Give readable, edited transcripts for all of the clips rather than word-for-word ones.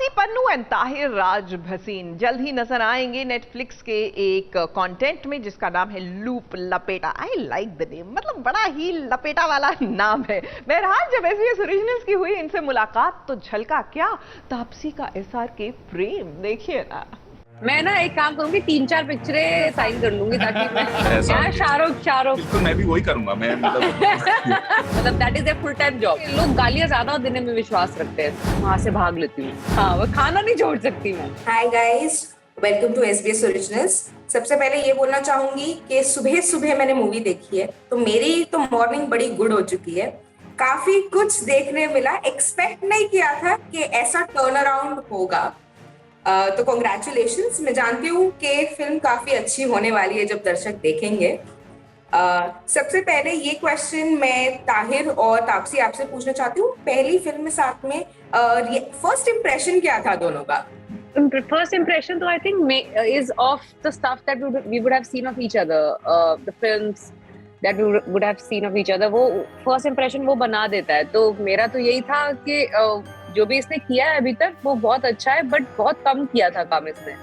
Taapsee Pannu and Tahir राज भसीन जल्द ही नजर आएंगे नेटफ्लिक्स के एक कंटेंट में जिसका नाम है लूप लपेटा। आई लाइक द नेम, मतलब बड़ा ही लपेटा वाला नाम है। बहरहाल जब एसबीएस ओरिजिनल्स की हुई इनसे मुलाकात तो झलका क्या तापसी का एसआरके प्रेम, देखिए ना। मैं ना एक काम करूंगी, 3-4 पिक्चरें साइन कर लूंगी ताकि मैं शाहरुख बिल्कुल मैं भी वही करूंगा। मैं मतलब that is a full time job. लोग गालियां ज्यादा देने में विश्वास रखते हैं, वहां से भाग लेती हूँ। हाँ, वो खाना नहीं छोड़ सकती मैं। Hi guys, welcome to SBS originals. सबसे पहले ये बोलना चाहूंगी कि सुबह सुबह मैंने मूवी देखी है, तो मेरी तो मॉर्निंग बड़ी गुड हो चुकी है। काफी कुछ देखने मिला, एक्सपेक्ट नहीं किया था कि ऐसा टर्न अराउंड होगा। तो कॉन्ग्रेचुलेशंस। मैं जानती हूँ कि फिल्म काफी अच्छी होने वाली है जब दर्शक देखेंगे। सबसे पहले ये क्वेश्चन मैं ताहिर और तापसी आपसे पूछना चाहती हूँ, पहली फिल्म में साथ में फर्स्ट इम्प्रेशन क्या था दोनों का? First impression, though, I think is of the stuff that we would have seen of each other, the films that we would have seen of each other. वो first impression वो बना देता है। तो मेरा तो यही था कि जो भी इसने किया है अभी तक वो बहुत अच्छा है, बट बहुत कम किया था काम इसने।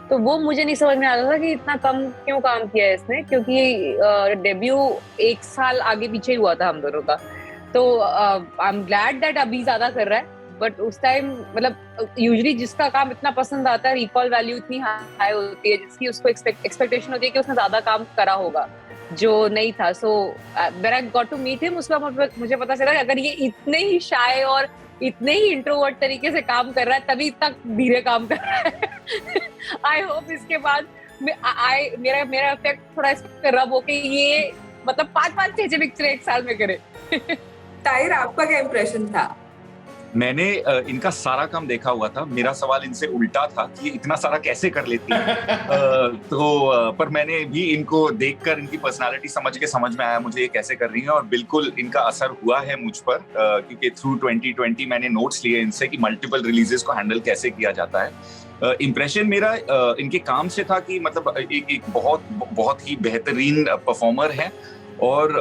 तो वो मुझे नहीं समझ में आता था कि इतना कम क्यों काम किया है इसने, क्योंकि डेब्यू 1 साल आगे पीछे हुआ था हम दोनों का। तो आई एम ग्लैड दैट अभी ज्यादा कर रहा है, बट उस टाइम मतलब यूजुअली जिसका काम इतना पसंद आता है, रिकॉल वैल्यू इतनी हाई होती है, जिसकी उसको एक्सपेक्टेशन होती है कि उसने ज्यादा काम करा होगा, जो नहीं था। So when I got to meet him, उसका मुझे पता चला कि अगर ये इतने ही शाय और इतने ही इंट्रोवर्ट तरीके से काम कर रहा है तभी इतना धीरे काम कर रहा है। आई होप इसके बाद मेरा इफेक्ट थोड़ा इस पर रब हो के ये मतलब 5-5 6 पिक्चर 1 साल में करे। ताहिर, आपका क्या इम्प्रेशन था? मैंने इनका सारा काम देखा हुआ था। मेरा सवाल इनसे उल्टा था कि इतना सारा कैसे कर लेती है। पर मैंने भी इनको देखकर इनकी पर्सनालिटी समझ में आया मुझे ये कैसे कर रही है, और बिल्कुल इनका असर हुआ है मुझ पर, क्योंकि थ्रू 2020 मैंने नोट्स लिए इनसे कि मल्टीपल रिलीजेस को हैंडल कैसे किया जाता है। इम्प्रेशन मेरा इनके काम से था कि मतलब एक बहुत ही बेहतरीन परफॉर्मर है, और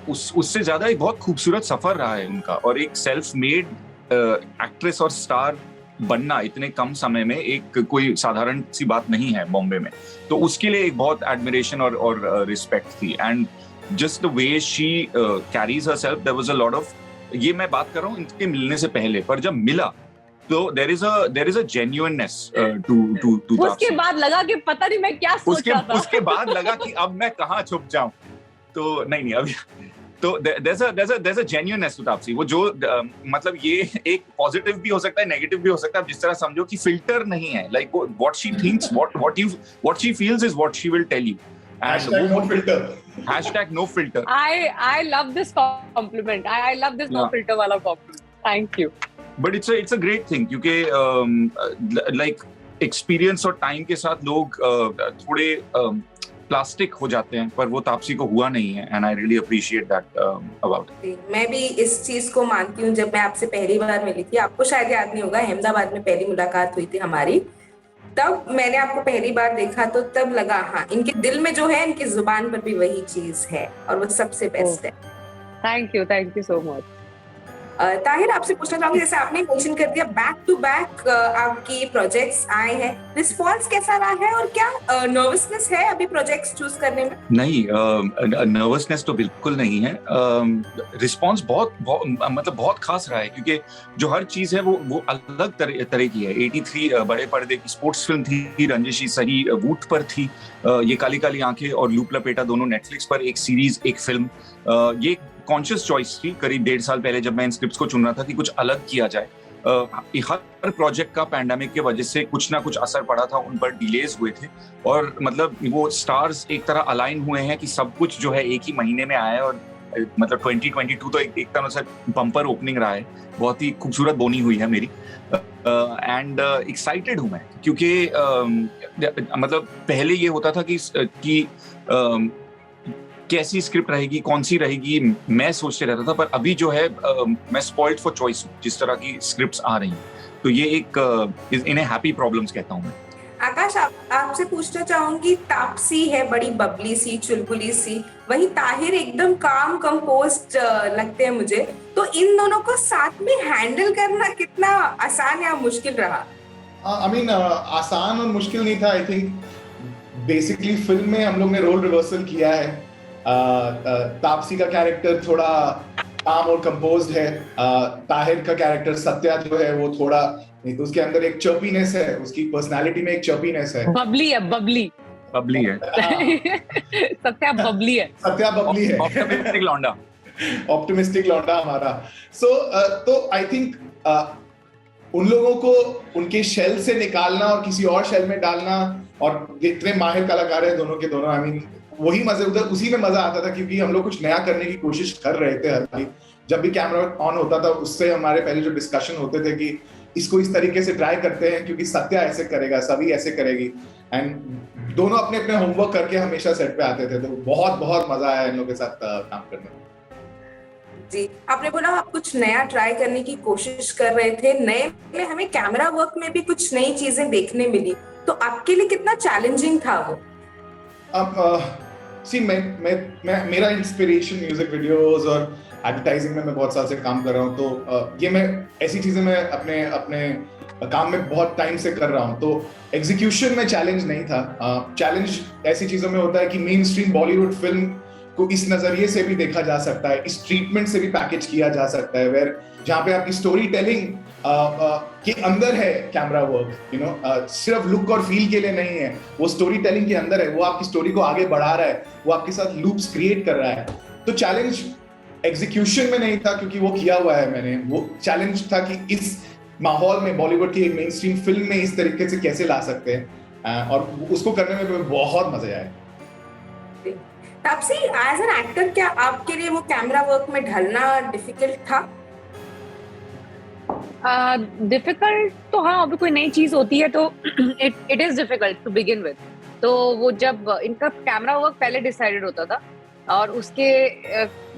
उससे ज्यादा एक बहुत खूबसूरत सफर रहा है उनका, और एक सेल्फ मेड एक्ट्रेस और स्टार बनना इतने कम समय में एक कोई साधारण सी बात नहीं है बॉम्बे में। तो उसके लिए एक बहुत एडमिरेशन और रिस्पेक्ट थी। And just the way she carries herself, there was a lot of, ये मैं बात कर रहा हूँ इनके मिलने से पहले, पर जब मिला तो there is a genuineness to उसके बाद लगा कि पता नहीं मैं क्या सोच रहा था। उसके बाद लगा कि अब मैं कहाँ छुप जाऊं। तो नहीं अभी तो there's a genuineness to Taapsee. वो जो मतलब ये एक पॉजिटिव भी हो सकता है, नेगेटिव भी हो सकता है, जिस तरह समझो कि फिल्टर नहीं है। Like what she thinks, what she feels is what she will tell you. #no filter. #no filter. I love this compliment. I love this no filter वाला compliment. Thank you. But it's a great thing, क्योंकि like experience और time के साथ लोग थोड़े plastic हो जाते हैं, पर वो तापसी को हुआ नहीं है, and I really appreciate that about it. मैं भी इस चीज को मानती हूँ। जब मैं आपसे पहली बार मिली थी, आपको शायद याद नहीं होगा, अहमदाबाद में पहली मुलाकात हुई थी हमारी, तब मैंने आपको पहली बार देखा तो तब लगा हाँ, इनके दिल में जो है, इनकी जुबान पर भी वही चीज है, और वो सबसे बेस्ट है। Thank you so much. Tahir, आपसे पूछना चाहूंगी, जैसे आपने मेंशन कर दिया बैक टू बैक आपकी प्रोजेक्ट्स आए हैं, रिस्पांस कैसा रहा है, और क्या नर्वसनेस है अभी प्रोजेक्ट्स चूज करने में? नहीं, नर्वसनेस तो बिल्कुल नहीं है। रिस्पांस बहुत खास रहा है, क्योंकि जो हर चीज है वो अलग तरह की है। 83 बड़े पर्दे की स्पोर्ट्स फिल्म थी, रंजिशी सही वूट पर थी, ये काली काली आंखें और लूप लपेटा दोनों नेटफ्लिक्स पर, एक सीरीज एक फिल्म। ये कॉन्शियस चॉइस थी करीब 1.5 साल पहले जब मैं इन स्क्रिप्ट्स को चुन रहा था कि कुछ अलग किया जाए। हर प्रोजेक्ट का पैंडेमिक की वजह से कुछ ना कुछ असर पड़ा था, उन पर डिलेज हुए थे, और मतलब वो स्टार्स एक तरह अलाइन हुए हैं कि सब कुछ जो है एक ही महीने में आया है। और मतलब 2022 तो एक तरह से बम्पर ओपनिंग रहा है, बहुत ही खूबसूरत बोनी हुई है मेरी। एंड एक्साइटेड हूँ मैं, क्योंकि मतलब पहले ये होता था कि कैसी स्क्रिप्ट रहेगी, कौन सी रहेगी, मैं सोचते रहता था, पर अभी जो है मैं स्पॉइल्ड फॉर चॉइस हूँ जिस तरह की स्क्रिप्ट्स आ रही हैं। तो ये एक इन्हें हैप्पी प्रॉब्लम्स कहता हूँ मैं। आकाश, आप आपसे पूछना चाहूंगी, तापसी है बड़ी बबली सी, चुलबुली सी, वहीं ताहिर एकदम काम कंपोस्ट लगते हैं मुझे, तो इन दोनों को साथ में हैंडल करना कितना आसान या मुश्किल रहा? आसान और मुश्किल नहीं था। आई थिंक बेसिकली फिल्म में हम लोग ने रोल रिवर्सल किया है। तापसी का कैरेक्टर थोड़ा काम और कंपोज्ड है, ताहिर का कैरेक्टर सत्या जो है वो थोड़ा, नहीं तो उसके अंदर एक चर्पीनेस है, उसकी पर्सनालिटी में एक चर्पीनेस है, बबली है, बबली है सत्या बबली है, ऑप्टिमिस्टिक लौंडा, ऑप्टिमिस्टिक लौंडा हमारा। तो आई थिंक उन लोगों को उनके शेल से निकालना और किसी और शेल में डालना, और इतने माहिर कलाकार हैं दोनों के दोनों, आई मीन वही मजे, उधर उसी में मजा आता था, क्योंकि हम लोग कुछ नया करने की कोशिश कर रहे थे हर बार। जब भी कैमरा ऑन होता था उससे हमारे पहले जो डिस्कशन होते थे कि इसको इस तरीके से ट्राई करते हैं, क्योंकि सत्या ऐसे करेगा, सभी ऐसे करेगी, एंड दोनों अपने अपने होमवर्क करके हमेशा सेट पे आते थे। तो बहुत बहुत मजा आया इन लोगों के साथ काम करने में। जी, आपने बोला आप कुछ नया ट्राई करने की कोशिश कर रहे थे, नए में हमें कैमरा वर्क में भी कुछ नई चीजें देखने मिली, तो आपके लिए कितना चैलेंजिंग था वो? अब मेरा इंस्पिरेशन म्यूजिक वीडियोस और एडवर्टाइजिंग में मैं बहुत साल से काम कर रहा हूँ, तो ये मैं ऐसी चीजें मैं अपने काम में बहुत टाइम से कर रहा हूँ, तो एग्जीक्यूशन में चैलेंज नहीं था। चैलेंज ऐसी चीजों में होता है कि मेन स्ट्रीम बॉलीवुड फिल्म को इस नजरिए से भी देखा जा सकता है, इस ट्रीटमेंट से भी पैकेज किया जा सकता है, वेयर जहाँ पे आपकी स्टोरी टेलिंग के अंदर है कैमरा वर्क, सिर्फ लुक और फील के लिए नहीं है, वो स्टोरी टेलिंग के अंदर है, वो आपकी स्टोरी को आगे बढ़ा रहा है, वो आपके साथ लूप्स क्रिएट कर रहा है। तो चैलेंज एग्जीक्यूशन में नहीं था, क्योंकि वो किया हुआ है मैंने। वो चैलेंज था कि इस माहौल में बॉलीवुड की मेन स्ट्रीम फिल्म में इस तरीके से कैसे ला सकते हैं, और उसको करने में बहुत मजा आया। तापसी, एज एन एक्टर क्या आपके लिए वो कैमरा वर्क में ढलना डिफिकल्ट था? डिफिकल्ट तो हाँ, अभी कोई नई चीज होती है तो it is difficult to begin with. तो वो जब इनका कैमरा वर्क पहले डिसाइडेड होता था और उसके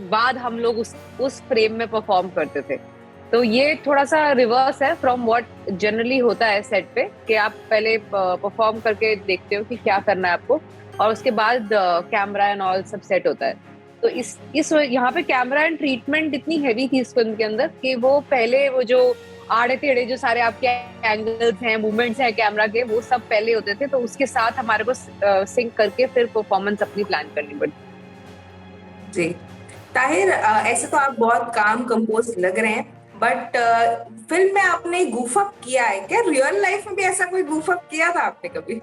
बाद हम लोग उस फ्रेम में परफॉर्म करते थे, तो ये थोड़ा सा रिवर्स है फ्रॉम व्हाट जनरली होता है सेट पे, कि आप पहले परफॉर्म करके देखते हो कि क्या करना है आपको, और उसके बाद कैमरा एंड ऑल सब सेट होता है। तो इस यहाँ पे कैमरा एंड ट्रीटमेंट इतनी हैवी थी इस फिल्म के अंदर कि वो पहले वो जो आड़े टेढ़े जो सारे आपके एंगल्स हैं, मूवमेंट्स हैं कैमरा के, वो सब पहले होते थे, तो उसके साथ हमारे को सिंक करके फिर परफॉर्मेंस अपनी प्लान करनी पड़ी। जी ताहिर, ऐसे तो आप बहुत काम कंपोज लग रहे हैं, बट फिल्म में आपने गूफ अप किया है क्या? रियल लाइफ में भी ऐसा कोई गूफ अप किया था आपने कभी?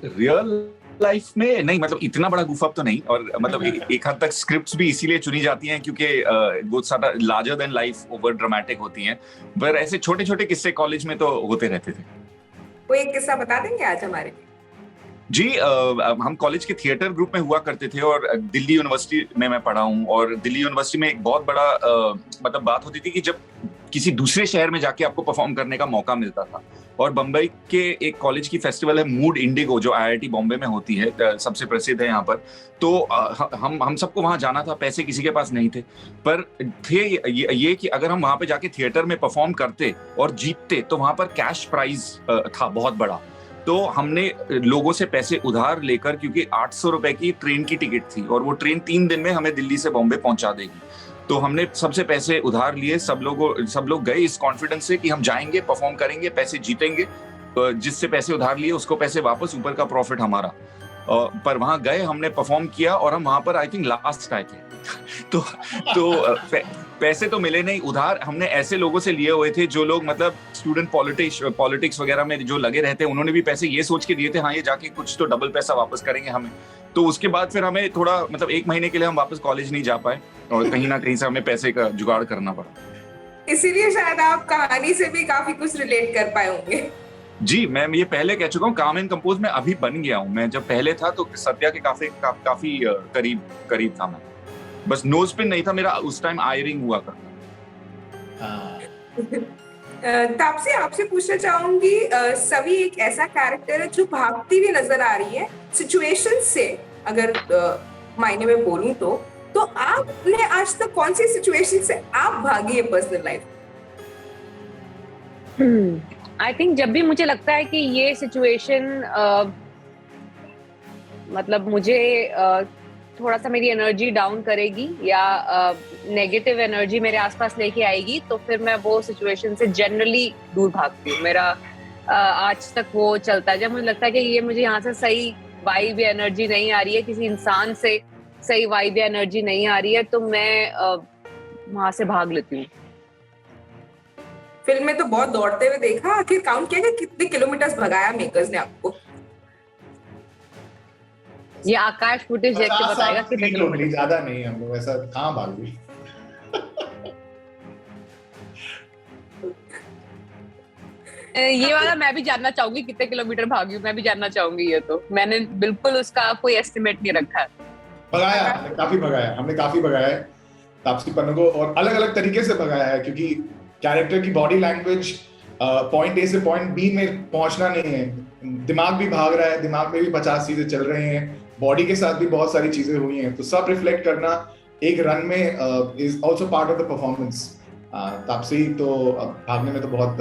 रियल लाइफ में नहीं, मतलब इतना बड़ा गूफ अप तो नहीं, और मतलब एक हद तक स्क्रिप्ट्स भी इसीलिए चुनी जाती हैं क्योंकि बहुत सारा larger than life over dramatic होती हैं, पर ऐसे छोटे छोटे किस्से कॉलेज में तो होते रहते थे। कोई एक किस्सा बता देंगे आज हमारे लिए? जी, हम कॉलेज के थिएटर ग्रुप में हुआ करते थे, और दिल्ली यूनिवर्सिटी में मैं पढ़ा हूँ, और दिल्ली यूनिवर्सिटी में एक बहुत बड़ा मतलब बात होती थी कि जब किसी दूसरे शहर में जाके आपको परफॉर्म करने का मौका मिलता था, और बम्बई के एक कॉलेज की फेस्टिवल है मूड इंडिगो, जो IIT बॉम्बे में होती है, सबसे प्रसिद्ध है यहाँ पर। तो हम सबको वहां जाना था, पैसे किसी के पास नहीं थे, पर थे ये कि अगर हम वहां पे जाके थिएटर में परफॉर्म करते और जीतते तो वहां पर कैश प्राइज था बहुत बड़ा। तो हमने लोगों से पैसे उधार लेकर, क्योंकि 800 रुपए की ट्रेन की टिकट थी और वो ट्रेन 3 दिन में हमें दिल्ली से बॉम्बे पहुंचा देगी, तो हमने सबसे पैसे उधार लिए। सब लोग गए इस कॉन्फिडेंस से कि हम जाएंगे, परफॉर्म करेंगे, पैसे जीतेंगे, जिससे पैसे उधार लिए उसको पैसे वापस, ऊपर का प्रॉफिट हमारा। पर वहां गए, हमने परफॉर्म किया, और हम वहां पर आई थिंक लास्ट आए थे तो पैसे तो मिले नहीं, उधार हमने ऐसे लोगों से लिए हुए थे जो लोग मतलब स्टूडेंट पॉलिटिक्स वगैरह में जो लगे रहते हैं, उन्होंने भी पैसे ये सोच के दिए थे हाँ ये जाके कुछ तो डबल पैसा वापस करेंगे हमें। तो उसके बाद फिर हमें थोड़ा मतलब 1 महीने के लिए हम वापस कॉलेज नहीं जा पाए, और कहीं ना कहीं से हमें पैसे का जुगाड़ करना पड़ा। इसीलिए शायद आप कहानी से भी काफी कुछ रिलेट कर पाए होंगे। जी, मैं ये पहले कह चुका हूँ, काम एंड कंपोज में अभी बन गया हूँ। मैं जब पहले था तो सत्या के काफी करीब था मैं, बस नोज पिन नहीं था मेरा, उस टाइम आई रिंग हुआ करता। तापसी, आपसे पूछना चाहूंगी, सभी एक ऐसा कैरेक्टर है जो भागती हुई नजर आ रही है सिचुएशन से, अगर मायने में बोलूं तो आपने आज तक कौन सी सिचुएशन से आप भागी है पर्सनल लाइफ? आई थिंक जब भी मुझे लगता है कि ये सिचुएशन मतलब मुझे थोड़ा सा मेरी एनर्जी डाउन करेगी या नेगेटिव एनर्जी मेरे आसपास लेके आएगी, तो फिर मैं वो सिचुएशन से जनरली दूर भागती हूँ। मेरा आज तक वो चलता है। जब मुझे लगता है कि ये मुझे यहाँ से सही वाइब या एनर्जी नहीं आ रही है, किसी इंसान से सही वाइब या एनर्जी नहीं आ रही है, तो मैं वहां से भाग लेती हूँ। फिल्म में तो बहुत दौड़ते हुए देखा, आखिर काउंट किया कि कितने किलोमीटर भगाया मेकर्स ने आपको? ये आकाश फुटेज देख के बताएगा कितने किलोमीटर, ज्यादा नहीं, हम लोग ऐसा कहाँ भाग गए। ये वाला मैं भी जानना चाहूंगी, कितने किलोमीटर भागी हूँ, मैं भी जानना चाहूंगी। ये तो मैंने बिल्कुल उसका कोई एस्टिमेट नहीं रखा है। भगाया, हमने काफी भगाया है तापसी पन्नू को, और अलग अलग तरीके से भगाया है, क्योंकि कैरेक्टर की बॉडी लैंग्वेज पॉइंट ए से पॉइंट बी में पहुंचना नहीं है। दिमाग भी भाग रहा है, दिमाग में भी 50 चीजें चल रही हैं, बॉडी के साथ भी बहुत सारी चीजें हुई हैं, तो सब रिफ्लेक्ट करना एक रन में is also part of the performance. Taapsee तो भागने में तो बहुत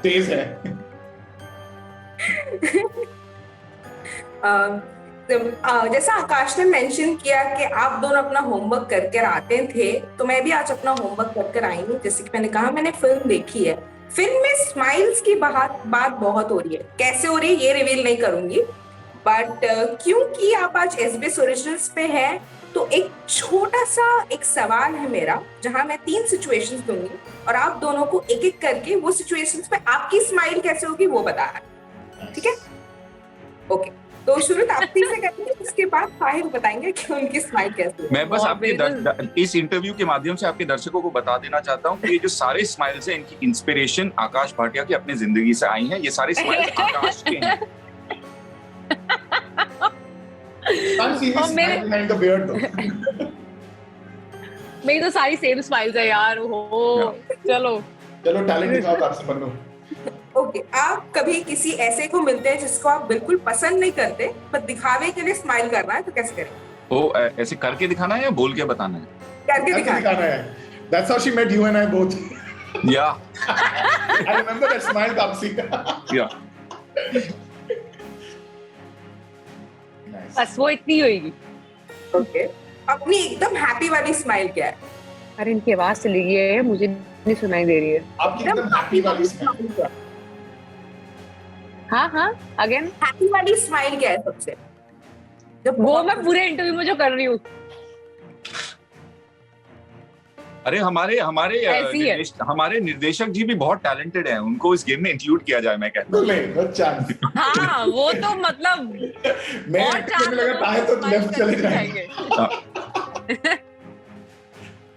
तेज है। जैसा आकाश ने मेंशन किया कि आप दोनों अपना होमवर्क करके आते थे, तो मैं भी आज अपना होमवर्क करके आई हूँ। जैसे कि मैंने कहा, मैंने फिल्म देखी है। फिल्म में स्माइल्स की बात बहुत हो रही है। कैसे हो रही है ये रिवील नहीं करूंगी, बट क्योंकि आप आज SBS ओरिजिनल्स पे हैं, तो एक छोटा सा एक सवाल है मेरा, जहां मैं 3 सिचुएशंस दूंगी और आप दोनों को एक एक करके वो सिचुएशंस में आपकी स्माइल कैसे होगी वो बताना, ठीक है? ओके, तो शुरू तापसी से करेंगे, उसके बाद ताहिर बताएंगे कि उनकी स्माइल कैसे है। मैं बस आपके इस इंटरव्यू के माध्यम से आपके दर्शकों को बता देना चाहता हूँ कि ये जो सारे स्माइल्स हैं, इनकी इंस्पिरेशन आकाश भाटिया की अपनी जिंदगी से आई हैं। ये सारे स्माइल्स आकाश के हैं। मेरी तो सारी सेम स्माइल्स है यार। हो चलो टैलेंट दिखाओ तापसी पन्नू। ओके, आप कभी किसी ऐसे को मिलते हैं जिसको आप बिल्कुल पसंद नहीं करते, पर दिखावे के लिए स्माइल करना है, तो कैसे करें? ओ, ऐसे करके दिखाना है या बोल के बताना है? करके दिखाना है। That's how she met you and I both. Yeah. I remember that smile, Taapsee. Yeah. बस वो इतनी होगी। ओके, अपनी एकदम हैप्पी वाली स्माइल क्या है? अरे इनकी आवाज चली गई है, मुझे नहीं सुनाई दे रही है। आपकी एकदम हैप्पी वाली स्माइल। हाँ, अगेन हैप्पी वाली स्माइल क्या है सबसे? जब वो मैं पूरे इंटरव्यू में जो कर रही हूँ। अरे हमारे निर्देशक जी भी बहुत टैलेंटेड हैं, उनको इस गेम में इंक्लूड किया जाए, मैं कहता हूँ। हाँ, वो तो मतलब मैं लगा ताहिर तो लेफ्ट चले जाएंगे।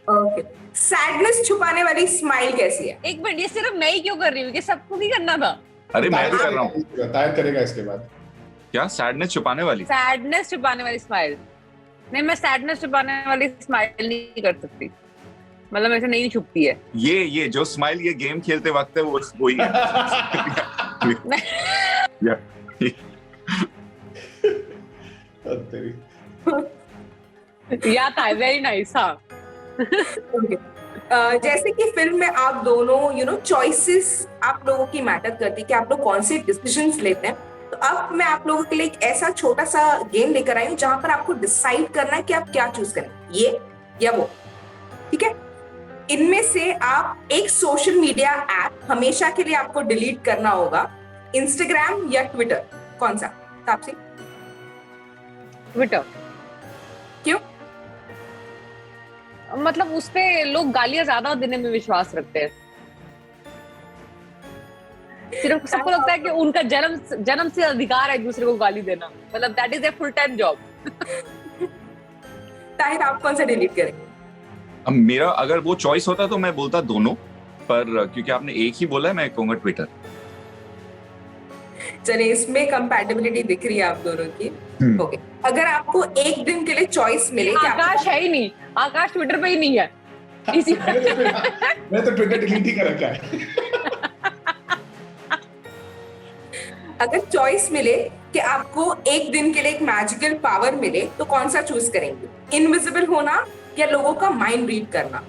ओके, सैडनेस छुपाने वाली स्माइल कैसी है? एक मिनट, ये सिर्फ मैं ही क्यों कर रही हूँ? ये सबको भी करना था। अरे मैं भी कर रहा हूँ। ताहिर करेगा इसके बाद। क्या सैडनेस छुपाने वाली स्माइल? नहीं, मैं सैडनेस छुपाने वाली स्माइल नहीं कर सकती, मतलब ऐसे नहीं छुपती है। ये जो स्माइल ये गेम खेलते वक्त है, वो वही है। या था वेरी नाइस। हाँ, जैसे कि फिल्म में आप दोनों चॉइसेस आप लोगों की मैटर करती है कि आप लोग कौन से डिसीजंस लेते हैं। तो अब मैं आप लोगों के लिए एक ऐसा छोटा सा गेम लेकर आई हूँ जहां पर आपको डिसाइड करना है कि आप क्या चूज करें, ये या वो, ठीक है? इनमें से आप एक सोशल मीडिया ऐप हमेशा के लिए आपको डिलीट करना होगा, इंस्टाग्राम या ट्विटर, कौन सा तापसी? ट्विटर। क्यों? मतलब उसपे लोग गालियां ज्यादा देने में विश्वास रखते हैं। सिर्फ सबको लगता है कि उनका जन्म से अधिकार है एक दूसरे को गाली देना, मतलब that is a full time job. Tahir, आप कौन सा डिलीट करेंगे? अब मेरा अगर वो चॉइस होता तो मैं बोलता दोनों, पर क्योंकि आपने एक ही बोला है, मैं कहूंगा ट्विटर। चलिए, इसमें कंपैटिबिलिटी दिख रही है आप दोनों की। ओके, अगर आपको एक दिन के लिए चॉइस मिले कि आकाश है ही नहीं, आकाश ट्विटर पे ही नहीं है। मैं तो ट्विटर डिलीट ही कर रखा है। अगर चॉइस मिले कि आपको एक दिन के लिए एक मैजिकल पावर मिले, तो कौन सा चूज करेंगे? इनविजिबल होना या लोगों का माइंड रीड करना?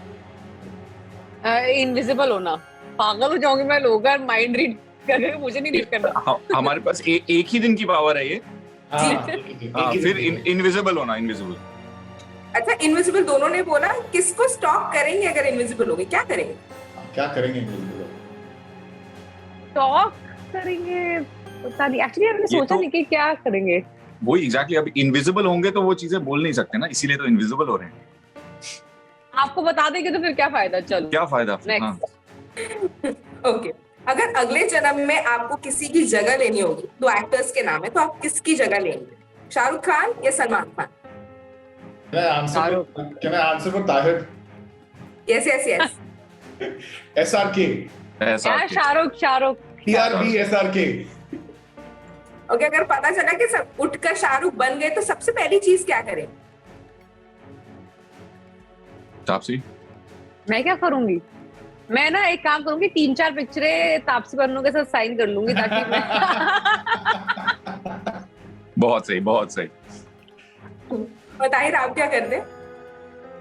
इनविजिबल होना, पागल हो जाऊंगी मैं, लोगों का माइंड रीड करके, मुझे नहीं रीड करना। हमारे पास एक ही दिन की पावर है ये। फिर फिर इनविजिबल होना, इनविजिबल। अच्छा, इनविजिबल दोनों ने बोला, किसको स्टॉक करेंगे अगर इनविजिबल हो गए, क्या करेंगे? क्या करेंगे इनविजिबल? टॉक करेंगे, पता नहीं, एक्चुअली हमने सोचा नहीं कि क्या करेंगे। वही एग्जैक्टली, अब इनविजिबल होंगे तो वो चीजें बोल नहीं सकते ना, इसीलिए तो इनविजिबल हो रहे हैं। आपको बता देंगे तो फिर क्या फायदा, चलो क्या फायदा। ओके, अगर अगले जन्म में आपको किसी की जगह लेनी होगी, 2 एक्टर्स के नाम है, तो आप किसकी जगह लेंगे? शाहरुख खान या Salman Khan? Can I answer for Tahir? Yes, yes, yes. SRK. Shahrukh TRB SRK. Okay, अगर पता चला कि सब उठकर शाहरुख बन गए तो सबसे पहली चीज क्या करें? तापसी, मैं क्या करूंगी? मैं ना एक काम करूंगी, 3-4 पिक्चरें तापसी पन्नू के साथ साइन कर लूंगी ताकि मैं बहुत सही, बहुत सही। और ताहिर, आप क्या करते?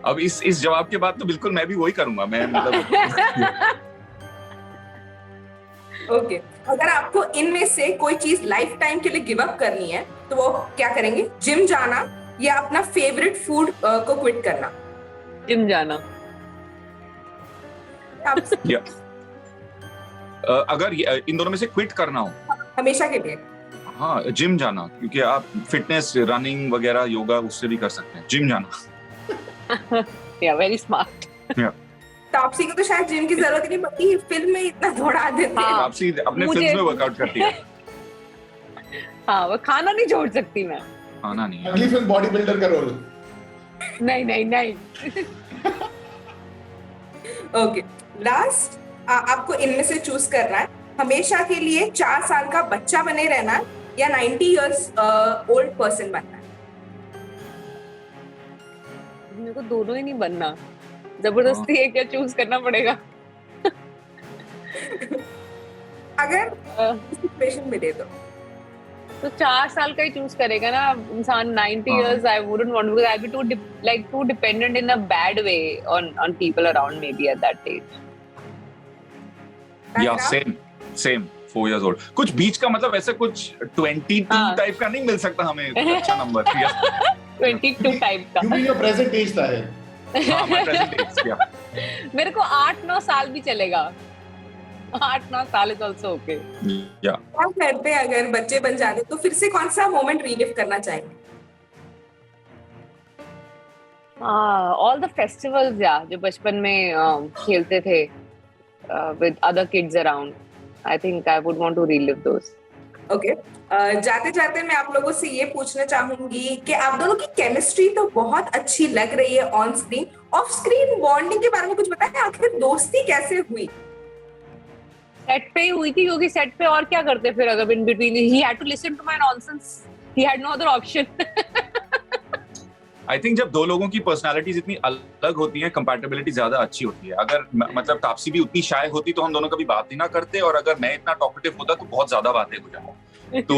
अब इस जवाब के बाद तो बिल्कुल मैं भी वही करूंगा, मैं मतलब। ओके, अगर आपको इनमें से कोई चीज लाइफ टाइम के लिए गिव अप करनी है तो वो क्या करेंगे? जिम जाना या अपना फेवरेट फूड को क्विट करना? जिम जाना। अगर इन दोनों में से क्विट करना हो, हमेशा के लिए? हाँ, जिम जाना, क्योंकि आप फिटनेस, रनिंग वगैरह, योगा उससे भी कर सकते हैं। जिम जाना। या वेरी स्मार्ट। तापसी को तो शायद जिम की जरूरत ही नहीं पड़ती, फिल्म में इतना दौड़ा देते हैं। तापसी अपने फिल्म में वर्कआउट करती है। हाँ, वो खाना नहीं छोड़ सकती मैं। खाना नहीं। अगली फिल्म बॉडी बिल्डर का रोल। नहीं। ओके, लास्ट, आपको इनमें से चूज करना है, हमेशा के लिए 4 साल का बच्चा बने रहना है या 90 इयर्स ओल्ड पर्सन बनना है? मेरे को दोनों ही नहीं बनना, जबरदस्ती एक क्या चूज करना पड़ेगा। अगर सिचुएशन मिले तो 4 साल का ही चूज करेगा ना इंसान। 90 years I wouldn't want, because I'll be too dependent in a bad way on people around maybe at that age. Yeah, same 4 years old। कुछ बीच का, मतलब ऐसे कुछ 22 टाइप का नहीं मिल सकता हमें अच्छा नंबर? 22 टाइप का। You mean your present age था है? हाँ, my present age, yeah। मेरे को 8-9 साल भी चलेगा। 8-9 साल is also okay। Yeah। क्या करते हैं अगर बच्चे बन जाते तो फिर से कौन सा मोमेंट रिलीव करना चाहेंगे? All the festivals, जो बचपन में खेलते थे with other kids around, I think I would want to relive those। Okay, जाते जाते मैं आप लोगों से ये पूछना चाहूंगी कि आप दोनों की केमिस्ट्री तो बहुत अच्छी लग रही है on screen, of screen bonding के बारे में कुछ बताएं, आखिर दोस्ती कैसे हुई? सेट पे ही हुई थी, क्योंकि सेट पे और क्या करते फिर, अगर in between he had to listen to my nonsense, he had no other option. I think जब दो लोगों की पर्सनालिटीज इतनी अलग होती हैं, कंपैटिबिलिटी ज्यादा अच्छी होती है। अगर मतलब तापसी भी उतनी शाय होती तो हम दोनों कभी बात ही ना करते, और अगर मैं इतना टॉकेटिव होता तो बहुत ज्यादा बातें हो जाती। तो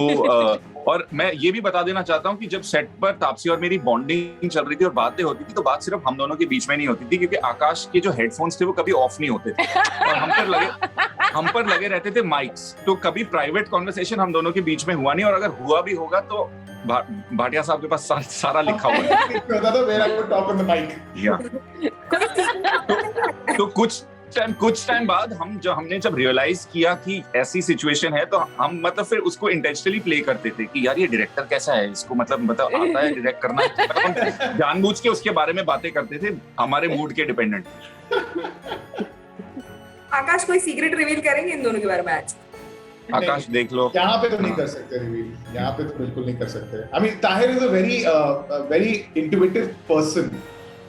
और मैं ये भी बता देना चाहता हूँ कि जब सेट पर तापसी और मेरी बॉन्डिंग चल रही थी और बातें होती थी, तो बात सिर्फ हम दोनों के बीच में नहीं होती थी, क्योंकि आकाश के जो हेडफोन्स थे वो कभी ऑफ नहीं होते थे और हम पर लगे रहते थे माइक्स। तो कभी प्राइवेट कॉन्वर्सेशन हम दोनों के बीच में हुआ नहीं, और अगर हुआ भी होगा तो भाटिया साहब के पास सारा लिखा हुआ है। तो कुछ टाइम बाद हमने जब रियलाइज किया कि ऐसी सिचुएशन है, तो हम मतलब फिर उसको इंटेंशनली प्ले करते थे कि यार ये डायरेक्टर कैसा है, इसको मतलब आता है डायरेक्ट करना। हम जानबूझ के उसके बारे में बातें करते थे, हमारे मूड के डिपेंडेंट। आकाश, कोई सीक्रेट रिवील करेंगे इन दोनों के बारे में आज? आकाश देख लो, यहाँ पे तो नहीं कर सकते रिवील, यहाँ पे तो बिल्कुल नहीं कर सकते। I mean, Tahir is a very intuitive person.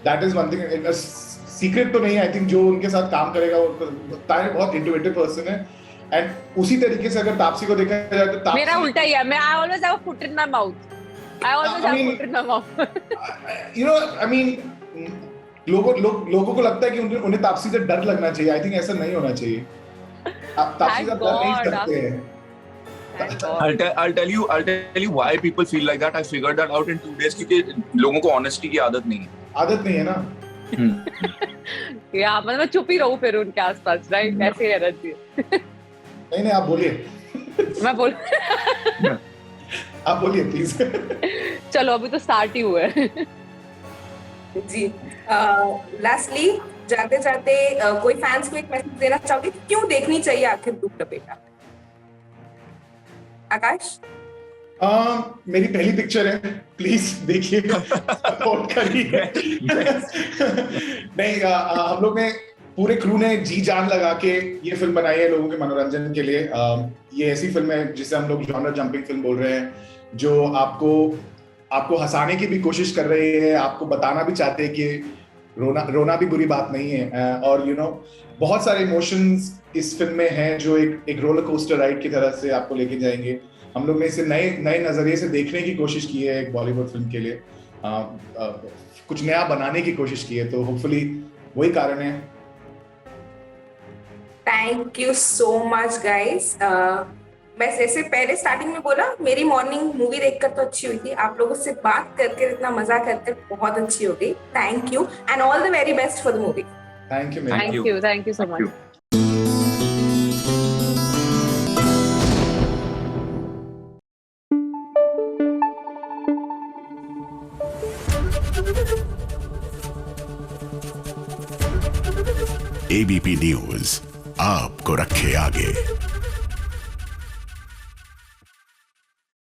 That is one thing. Secret तो नहीं, आई थिंक जो उनके साथ काम करेगा वो, ताहिर बहुत इंट्यूटिव पर्सन है। एंड उसी तरीके से अगर तापसी को देखा जाए तो तापसी, मेरा उल्टा ही है, मैं I always have a foot in my mouth. I always have a foot in my mouth. You know, I mean लोगों को लगता है कि उन्हें तापसी से डर लगना चाहिए। आई थिंक ऐसा नहीं होना चाहिए। आप तापसी से डर नहीं सकते हैं। I'll tell you why people feel like that. I figured that out in 2 days, क्योंकि लोगों को honesty की आदत नहीं है। आदत नहीं है ना। या मतलब मैं चुप ही रहूं फिर उनके आसपास, राइट? ऐसे ही रहना चाहिए। नहीं आप बोलिए। मैं बोल आप बोलिए प्लीज। चलो अभी तो स्टार्ट ही हुआ है। जी, लास्टली जाते जाते कोई फैंस को एक मैसेज देना चाहोगे कि क्यों देखनी चाहिए आखिर लूप लपेटा? आकाश? मेरी पहली पिक्चर है, प्लीज देखिए, सपोर्ट करिए। नहीं, हम लोग ने पूरे क्रू ने जी जान लगा के ये फिल्म बनाई है लोगों के मनोरंजन के लिए। ये ऐसी फिल्म है जिसे हम लोग जॉनर जंपिंग फिल्म बोल रहे हैं, जो आपको हंसाने की भी कोशिश कर रही है, आपको बताना भी चाहते हैं कि रोना भी बुरी बात नहीं है। और बहुत सारे इमोशंस इस फिल्म में हैं जो एक रोलर कोस्टर राइड की तरह से आपको लेके जाएंगे। हम लोग ने इसे नए नजरिए से देखने की कोशिश की है एक बॉलीवुड फिल्म के लिए, कुछ नया बनाने की कोशिश की है, तो होपफुली वही कारण है। Thank you so much guys. मैं जैसे पहले स्टार्टिंग में बोला, मेरी मॉर्निंग मूवी देखकर तो अच्छी हुई थी, आप लोगों से बात करके इतना मजा करके बहुत अच्छी हो गई। Thank you and all the very best for the movie. Thank you so much. ABP news आपको रखे आगे।